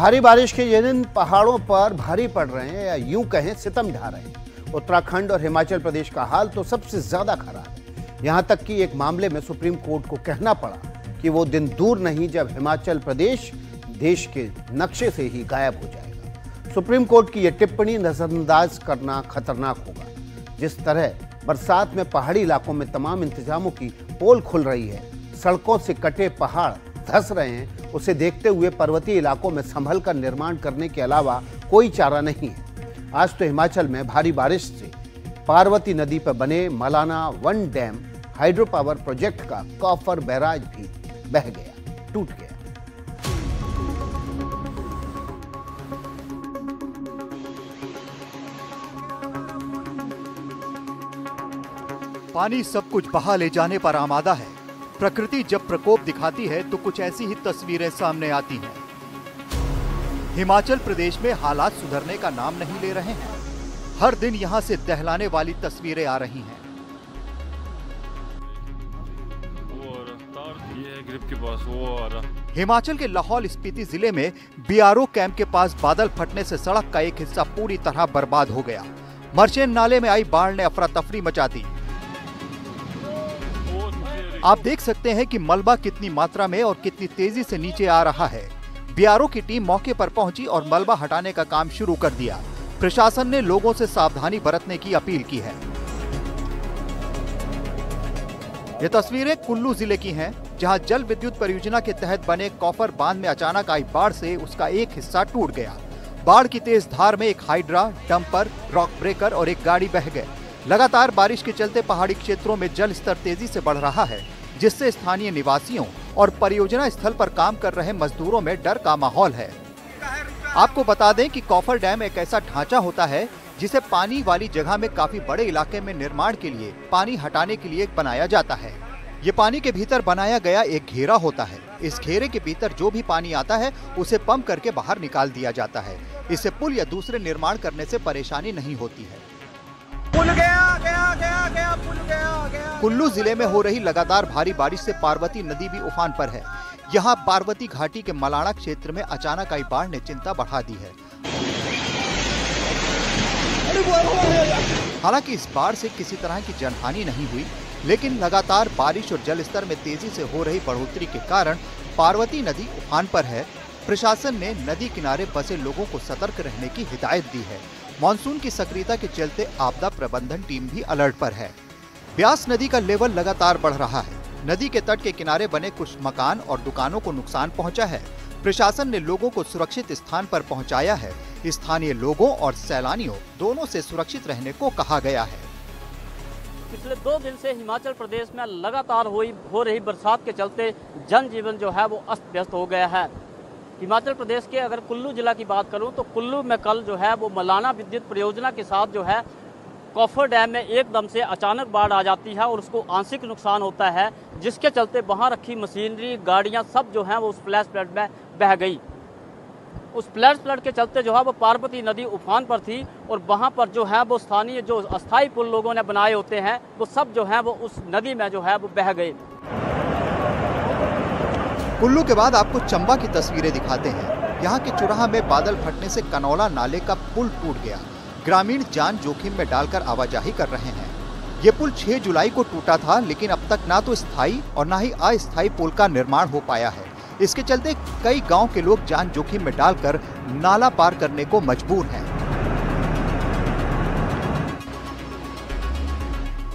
भारी बारिश के ये दिन पहाड़ों पर भारी पड़ रहे हैं या यूं कहें सितम ढा रहे हैं। उत्तराखंड और हिमाचल प्रदेश का हाल तो सबसे ज्यादा खराब है। यहां तक कि एक मामले में सुप्रीम कोर्ट को कहना पड़ा कि वो दिन दूर नहीं जब हिमाचल प्रदेश देश के नक्शे से ही गायब हो जाएगा। सुप्रीम कोर्ट की यह टिप्पणी नजरअंदाज करना खतरनाक होगा। जिस तरह बरसात में पहाड़ी इलाकों में तमाम इंतजामों की पोल खुल रही है, सड़कों से कटे पहाड़ धंस रहे हैं, उसे देखते हुए पर्वतीय इलाकों में संभल कर निर्माण करने के अलावा कोई चारा नहीं है। आज तो हिमाचल में भारी बारिश से पार्वती नदी पर बने Malana 1 dam hydro power project का कॉफर बैराज भी बह गया, टूट गया। पानी सब कुछ बहा ले जाने पर आमादा है। प्रकृति जब प्रकोप दिखाती है तो कुछ ऐसी ही तस्वीरें सामने आती हैं। हिमाचल प्रदेश में हालात सुधरने का नाम नहीं ले रहे हैं। हर दिन यहां से दहलाने वाली तस्वीरें आ रही हैं। हिमाचल के लाहौल स्पीति जिले में बीआरओ कैंप के पास बादल फटने से सड़क का एक हिस्सा पूरी तरह बर्बाद हो गया। मर्चेंट नाले में आई बाढ़ ने अफरा तफरी मचा दी। आप देख सकते हैं कि मलबा कितनी मात्रा में और कितनी तेजी से नीचे आ रहा है। बीआरओ की टीम मौके पर पहुंची और मलबा हटाने का काम शुरू कर दिया। प्रशासन ने लोगों से सावधानी बरतने की अपील की है। ये तस्वीरें कुल्लू जिले की हैं, जहां जल विद्युत परियोजना के तहत बने कॉफर बांध में अचानक आई बाढ़ से उसका एक हिस्सा टूट गया। बाढ़ की तेज धार में एक हाइड्रा, डंपर, रॉक ब्रेकर और एक गाड़ी बह गए। लगातार बारिश के चलते पहाड़ी क्षेत्रों में जल स्तर तेजी से बढ़ रहा है, जिससे स्थानीय निवासियों और परियोजना स्थल पर काम कर रहे मजदूरों में डर का माहौल है। आपको बता दें कि कॉफर डैम एक ऐसा ढांचा होता है जिसे पानी वाली जगह में काफी बड़े इलाके में निर्माण के लिए पानी हटाने के लिए बनाया जाता है। ये पानी के भीतर बनाया गया एक घेरा होता है। इस घेरे के भीतर जो भी पानी आता है उसे पंप करके बाहर निकाल दिया जाता है। इससे पुल या दूसरे निर्माण करने से परेशानी नहीं होती है। पुल गया, पुल गया। कुल्लू जिले में हो रही लगातार भारी बारिश से पार्वती नदी भी उफान पर है। यहाँ पार्वती घाटी के मलाना क्षेत्र में अचानक आई बाढ़ ने चिंता बढ़ा दी है। हालांकि इस बाढ़ से किसी तरह की जनहानि नहीं हुई, लेकिन लगातार बारिश और जल स्तर में तेजी से हो रही बढ़ोतरी के कारण पार्वती नदी उफान पर है। प्रशासन ने नदी किनारे बसे लोगों को सतर्क रहने की हिदायत दी है। मानसून की सक्रियता के चलते आपदा प्रबंधन टीम भी अलर्ट पर है। ब्यास नदी का लेवल लगातार बढ़ रहा है। नदी के तट के किनारे बने कुछ मकान और दुकानों को नुकसान पहुंचा है। प्रशासन ने लोगों को सुरक्षित स्थान पर पहुंचाया है। स्थानीय लोगों और सैलानियों दोनों से सुरक्षित रहने को कहा गया है। पिछले 2 दिन से हिमाचल प्रदेश में लगातार हो रही बरसात के चलते जनजीवन जो है वो अस्त व्यस्त हो गया है। हिमाचल प्रदेश के अगर कुल्लू जिला की बात करूं तो कुल्लू में कल जो है वो मलाना विद्युत परियोजना के साथ जो है कॉफर डैम में एकदम से अचानक बाढ़ आ जाती है और उसको आंशिक नुकसान होता है, जिसके चलते वहां रखी मशीनरी, गाड़ियां सब जो हैं वो उस फ्लैश फ्लड में बह गई। उस फ्लैश फ्लड के चलते जो है वो पार्वती नदी उफान पर थी और वहां पर जो है वो स्थानीय जो अस्थायी पुल लोगों ने बनाए होते हैं वो सब जो है वो उस नदी में जो है वो बह गए। कुल्लू के बाद आपको चंबा की तस्वीरें दिखाते हैं। यहाँ के चुराहा में बादल फटने से कनौला नाले का पुल टूट गया। ग्रामीण जान जोखिम में डालकर आवाजाही कर रहे हैं। ये पुल 6 जुलाई को टूटा था, लेकिन अब तक ना तो स्थायी और ना ही अस्थायी पुल का निर्माण हो पाया है। इसके चलते कई गांव के लोग जान जोखिम में डालकर नाला पार करने को मजबूर हैं।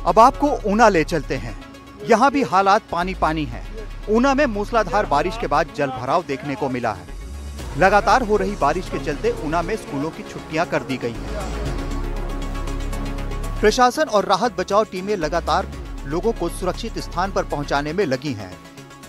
अब आपको ऊना ले चलते हैं। यहाँ भी हालात पानी पानी हैं। ऊना में मूसलाधार बारिश के बाद जलभराव देखने को मिला है। लगातार हो रही बारिश के चलते ऊना में स्कूलों की छुट्टियां कर दी गई हैं। प्रशासन और राहत बचाव टीमें लगातार लोगों को सुरक्षित स्थान पर पहुंचाने में लगी हैं।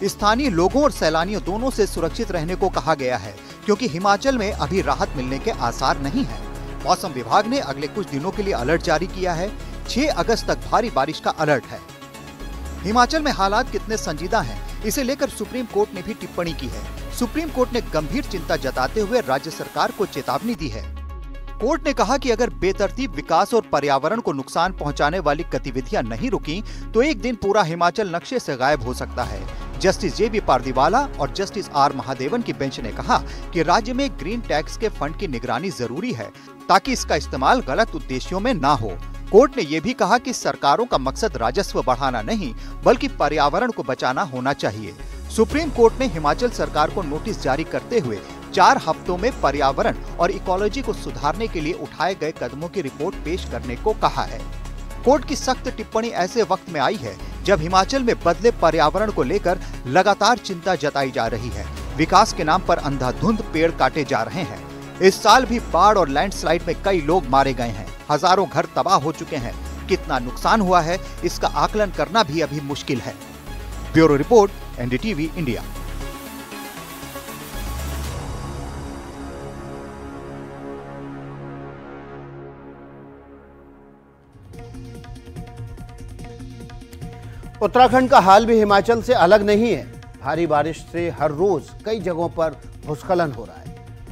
स्थानीय लोगों और सैलानियों दोनों से सुरक्षित रहने को कहा गया है, क्योंकि हिमाचल में अभी राहत मिलने के आसार नहीं है। मौसम विभाग ने अगले कुछ दिनों के लिए अलर्ट जारी किया है। 6 अगस्त तक भारी बारिश का अलर्ट है। हिमाचल में हालात कितने संजीदा हैं, इसे लेकर सुप्रीम कोर्ट ने भी टिप्पणी की है। सुप्रीम कोर्ट ने गंभीर चिंता जताते हुए राज्य सरकार को चेतावनी दी है। कोर्ट ने कहा कि अगर बेतरतीब विकास और पर्यावरण को नुकसान पहुंचाने वाली गतिविधियां नहीं रुकी तो एक दिन पूरा हिमाचल नक्शे से गायब हो सकता है। जस्टिस जे बी पारदीवाला और जस्टिस आर महादेवन की बेंच ने कहा कि राज्य में ग्रीन टैक्स के फंड की निगरानी जरूरी है ताकि इसका इस्तेमाल गलत उद्देश्यों में ना हो। कोर्ट ने ये भी कहा कि सरकारों का मकसद राजस्व बढ़ाना नहीं बल्कि पर्यावरण को बचाना होना चाहिए। सुप्रीम कोर्ट ने हिमाचल सरकार को नोटिस जारी करते हुए 4 हफ्तों में पर्यावरण और इकोलॉजी को सुधारने के लिए उठाए गए कदमों की रिपोर्ट पेश करने को कहा है। कोर्ट की सख्त टिप्पणी ऐसे वक्त में आई है जब हिमाचल में बदले पर्यावरण को लेकर लगातार चिंता जताई जा रही है। विकास के नाम पर अंधाधुंध पेड़ काटे जा रहे हैं। इस साल भी बाढ़ और लैंडस्लाइड में कई लोग मारे गए हैं, हजारों घर तबाह हो चुके हैं। कितना नुकसान हुआ है इसका आकलन करना भी अभी मुश्किल है। Bureau report, NDTV India. Uttarakhand का हाल भी हिमाचल से अलग नहीं है। भारी बारिश से हर रोज कई जगहों पर भूस्खलन हो रहा है।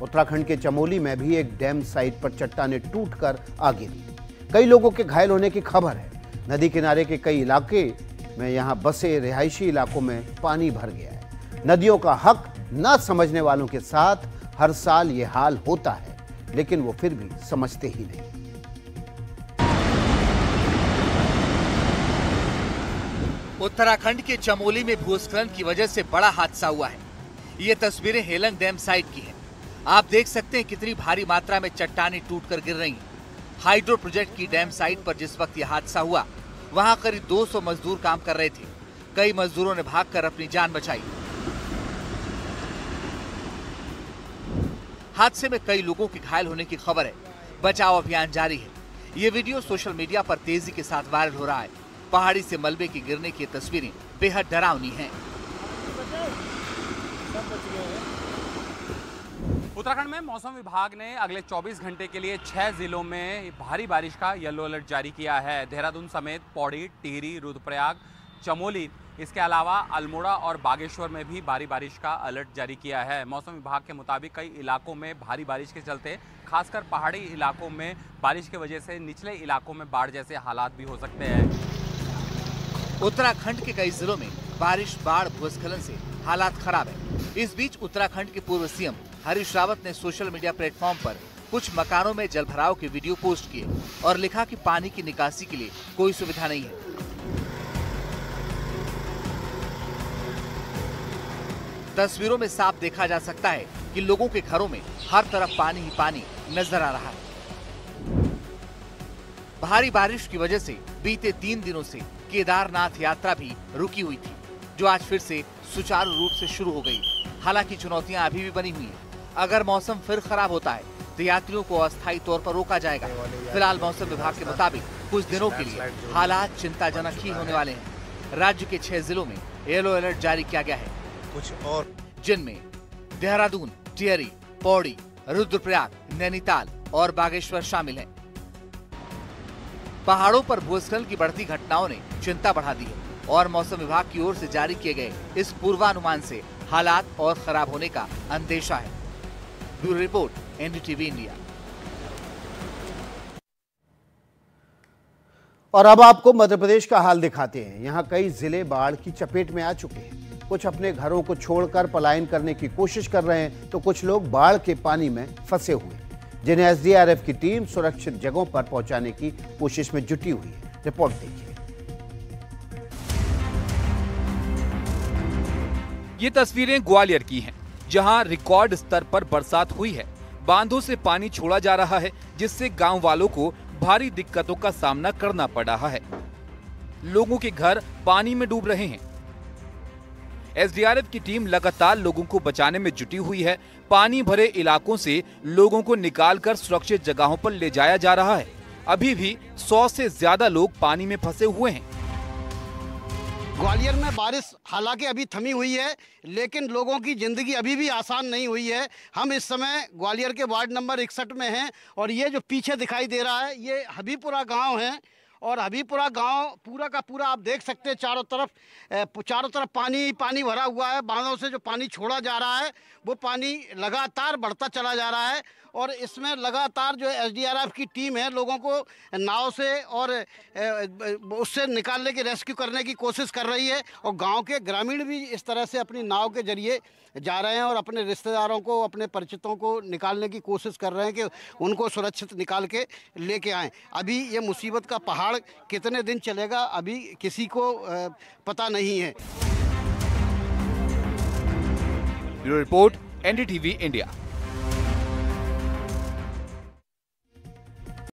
उत्तराखंड के चमोली में भी एक डैम साइट पर चट्टानें टूटकर आ गिरी। कई लोगों के घायल होने की खबर है। नदी किनारे के कई इलाके में यहां बसे रिहायशी इलाकों में पानी भर गया है। नदियों का हक न समझने वालों के साथ हर साल ये हाल होता है, लेकिन वो फिर भी समझते ही नहीं। उत्तराखंड के चमोली में भूस्खलन की वजह से बड़ा हादसा हुआ है। ये तस्वीरें हेलंग डैम साइट की हैं। आप देख सकते हैं कितनी भारी मात्रा में चट्टानें टूटकर गिर रही हैं। हाइड्रो प्रोजेक्ट की डैम साइट पर जिस वक्त यह हादसा हुआ, वहां करीब 200 मजदूर काम कर रहे थे। कई मजदूरों ने भागकर अपनी जान बचाई। हादसे में कई लोगों के घायल होने की खबर है। बचाव अभियान जारी है। ये वीडियो सोशल मीडिया पर तेजी के साथ वायरल हो रहा है। पहाड़ी से मलबे के गिरने की तस्वीरें बेहद डरावनी हैं। उत्तराखंड में मौसम विभाग ने अगले 24 घंटे के लिए 6 जिलों में भारी बारिश का येलो अलर्ट जारी किया है। देहरादून समेत पौड़ी, टिहरी, रुद्रप्रयाग, चमोली, इसके अलावा अल्मोड़ा और बागेश्वर में भी भारी बारिश का अलर्ट जारी किया है। मौसम विभाग के मुताबिक कई इलाकों में भारी बारिश के चलते, खासकर पहाड़ी इलाकों में बारिश की वजह से निचले इलाकों में बाढ़ जैसे हालात भी हो सकते हैं। उत्तराखंड के कई जिलों में बारिश, बाढ़, भूस्खलन से हालात खराब है। इस बीच उत्तराखंड के पूर्व सीएम हरीश रावत ने सोशल मीडिया प्लेटफॉर्म पर कुछ मकानों में जलभराव के वीडियो पोस्ट किए और लिखा कि पानी की निकासी के लिए कोई सुविधा नहीं है। तस्वीरों में साफ देखा जा सकता है कि लोगों के घरों में हर तरफ पानी ही पानी नजर आ रहा है। भारी बारिश की वजह से बीते 3 दिनों से केदारनाथ यात्रा भी रुकी हुई थी, जो आज फिर से सुचारू रूप से शुरू हो गई। हालांकि चुनौतियां अभी भी बनी हुई हैं। अगर मौसम फिर खराब होता है तो यात्रियों को अस्थायी तौर पर रोका जाएगा। फिलहाल मौसम विभाग के मुताबिक कुछ दिनों के लिए हालात चिंताजनक ही होने वाले हैं। राज्य के 6 जिलों में येलो अलर्ट जारी किया गया है, कुछ और जिनमें देहरादून, टिहरी, पौड़ी, रुद्रप्रयाग, नैनीताल और बागेश्वर शामिल हैं। पहाड़ों पर भूस्खलन की बढ़ती घटनाओं ने चिंता बढ़ा दी है और मौसम विभाग की ओर से जारी किए गए इस पूर्वानुमान से हालात और खराब होने का अंदेशा है। Bureau report, NDTV India. और अब आपको मध्य प्रदेश का हाल दिखाते हैं। यहाँ कई जिले बाढ़ की चपेट में आ चुके हैं। कुछ अपने घरों को छोड़कर पलायन करने की कोशिश कर रहे हैं, तो कुछ लोग बाढ़ के पानी में फंसे हुए हैं, जिन्हें एसडीआरएफ की टीम सुरक्षित जगहों पर पहुंचाने की कोशिश में जुटी हुई है। रिपोर्ट देखिए। ये तस्वीरें ग्वालियर की हैं, जहां रिकॉर्ड स्तर पर बरसात हुई है। बांधों से पानी छोड़ा जा रहा है, जिससे गांव वालों को भारी दिक्कतों का सामना करना पड़ रहा है। लोगों के घर पानी में डूब रहे हैं। एसडीआरएफ की टीम लगातार लोगों को बचाने में जुटी हुई है। पानी भरे इलाकों से लोगों को निकालकर सुरक्षित जगहों पर ले जाया जा रहा है। अभी भी 100 से ज्यादा लोग पानी में फंसे हुए हैं। ग्वालियर में बारिश हालांकि अभी थमी हुई है, लेकिन लोगों की जिंदगी अभी भी आसान नहीं हुई है। हम इस समय ग्वालियर के वार्ड नंबर 61 में हैं और ये जो पीछे दिखाई दे रहा है, ये हबीपुरा गांव है और हबीपुरा गांव पूरा का पूरा आप देख सकते हैं, चारों तरफ पानी पानी भरा हुआ है। बांधों से जो पानी छोड़ा जा रहा है वो पानी लगातार बढ़ता चला जा रहा है और इसमें लगातार जो एसडीआरएफ की टीम है लोगों को नाव से और उससे निकालने की, रेस्क्यू करने की कोशिश कर रही है। और गांव के ग्रामीण भी इस तरह से अपनी नाव के जरिए जा रहे हैं और अपने रिश्तेदारों को, अपने परिचितों को निकालने की कोशिश कर रहे हैं कि उनको सुरक्षित निकाल के लेके आएं। अभी ये मुसीबत का पहाड़ कितने दिन चलेगा अभी किसी को पता नहीं है। Bureau report, NDTV India.